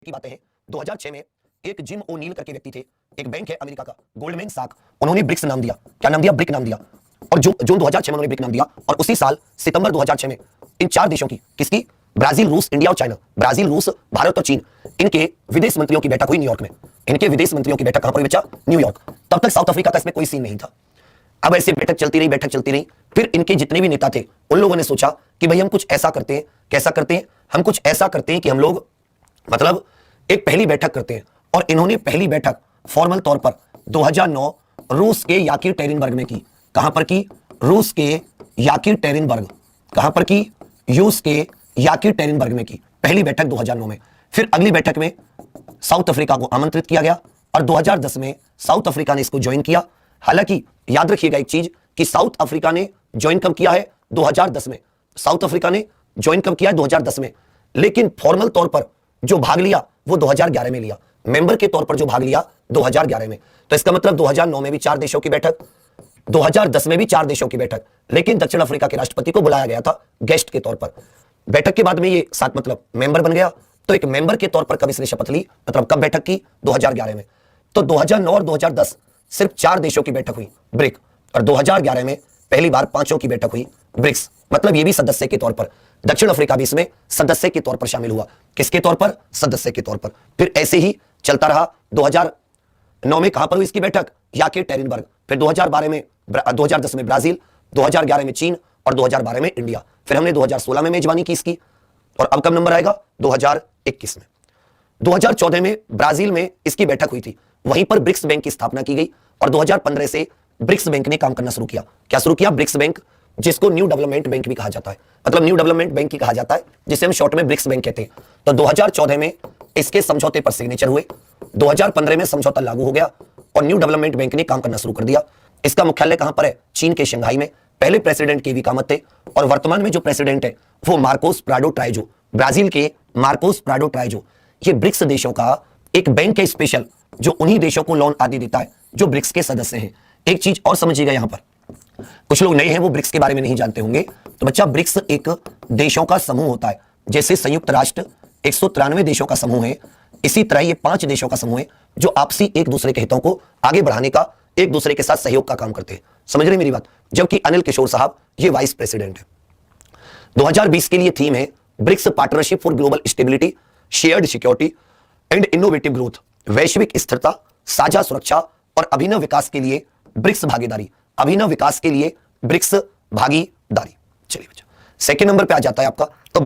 की बातें हैं 2006 में एक जिम ओनील करके व्यक्ति थे, एक बैंक है अमेरिका का गोल्डमैन सैक, उन्होंने ब्रिक्स नाम दिया। क्या नाम दिया? ब्रिक नाम दिया। और जून 2006 में उन्होंने ब्रिक नाम दिया और उसी साल सितंबर 2006 में इन चार देशों की, किसकी? ब्राजील, रूस, इंडिया और चाइना। ब्राजील, रूस, भारत और चीन, इनके विदेश मंत्रियों की बैठक हुई न्यूयॉर्क में। इनके विदेश मंत्रियों की बैठक कहां पर हुई बच्चा? न्यूयॉर्क। तब तक साउथ अफ्रीका का इसमें कोई सीन नहीं था। अब ऐसे बैठक चलती रही। फिर इनके जितने भी नेता थे उन लोगों ने सोचा कि भाई हम कुछ ऐसा करते हैं। कैसा करते हैं? हम कुछ ऐसा करते हैं कि हम लोग मतलब एक पहली बैठक करते हैं। और इन्होंने पहली बैठक फॉर्मल तौर पर 2009 रूस के याकीटेरिनबर्ग में की। कहां पर की? रूस के याकीटेरिनबर्ग। कहां पर की? रूस के याकीटेरिनबर्ग में की पहली बैठक 2009 में। फिर अगली बैठक में साउथ अफ्रीका को आमंत्रित किया गया और 2010 में साउथ अफ्रीका ने इसको ज्वाइन किया। हालांकि याद रखिएगा एक चीज कि साउथ अफ्रीका ने ज्वाइन कब किया है? 2010 में। साउथ अफ्रीका ने ज्वाइन कब किया है? 2010 में। लेकिन फॉर्मल तौर पर जो भाग लिया वो 2011 में लिया। मेंबर के तौर पर जो भाग लिया 2011 में। तो इसका मतलब 2009 में भी 4 देशों की बैठक, 2010 में भी 4 देशों की बैठक, लेकिन दक्षिण अफ्रीका के राष्ट्रपति को बुलाया गया था गेस्ट के तौर पर। बैठक के बाद में ये 7 मतलब मेंबर बन गया। तो एक मेंबर के तौर पर कब इसने शपथ ली? मतलब कब बैठक की? 2011 में। तो 2009 और 2010 सिर्फ 4 देशों की बैठक हुई ब्रिक, और 2011 में पहली बार 5 की बैठक हुई ब्रिक्स। मतलब ये भी सदस्य के तौर पर, दक्षिण अफ्रीका भी इसमें सदस्य के तौर पर शामिल हुआ। किसके तौर पर? सदस्य के तौर पर। फिर ऐसे ही चलता रहा। 2009 में कहां पर हुई इसकी बैठक? याकीटेरिनबर्ग। फिर 2010 में ब्राजील, 2011 में चीन और 2012 में इंडिया। फिर हमने 2016 में मेजबानी की इसकी। और अब कब नंबर आएगा? 2021 में। 2014 में ब्राजील में इसकी बैठक हुई थी। वहीं पर ब्रिक्स बैंक की स्थापना की गई और 2015 से ब्रिक्स बैंक ने काम करना शुरू किया। क्या शुरू किया? ब्रिक्स बैंक, जिसको न्यू डेवलपमेंट बैंक भी कहा जाता है। मतलब न्यू डेवलपमेंट बैंक ही कहा जाता है, जिसे हम शॉर्ट में ब्रिक्स बैंक कहते हैं। तो 2014 में इसके समझौते पर सिग्नेचर हुए, 2015 में समझौता लागू हो गया और न्यू डेवलपमेंट बैंक ने काम करना शुरू कर दिया। इसका मुख्यालय कहां पर है? चीन के शंघाई में। पहले प्रेसिडेंट केवी कामत थे और वर्तमान में जो प्रेसिडेंट है वो मार्कोस प्राडो ट्राइजो, ब्राजील के मार्कोस प्राडो ट्राइजो। ये ब्रिक्स देशों का एक बैंक है स्पेशल, जो उन्हीं देशों को लोन आदि देता है जो ब्रिक्स के सदस्य हैं। एक चीज और समझिएगा, यहां पर कुछ लोग नए हैं, वो ब्रिक्स के बारे में नहीं जानते होंगे। तो बच्चा, ब्रिक्स एक देशों का समूह होता है। जैसे संयुक्त राष्ट्र 193 देशों का समूह है, इसी तरह ये 5 देशों का समूह है जो आपसी एक दूसरे के हितों को आगे बढ़ाने का, एक दूसरे के साथ सहयोग का काम करते हैं। समझ रहे मेरी बात? जबकि अनिल किशोर साहब ये वाइस प्रेसिडेंट है। 2020 के लिए थीम है BRICS partnership for global stability, shared security and innovative growth. वैश्विक स्थिरता, साझा सुरक्षा और अभिनव विकास के लिए ब्रिक्स भागीदारी। अभिनव विकास के लिए ब्रिक्स भागीदारी। चलिए बच्चा, सेकंड नंबर पे आ जाता है आपका। तो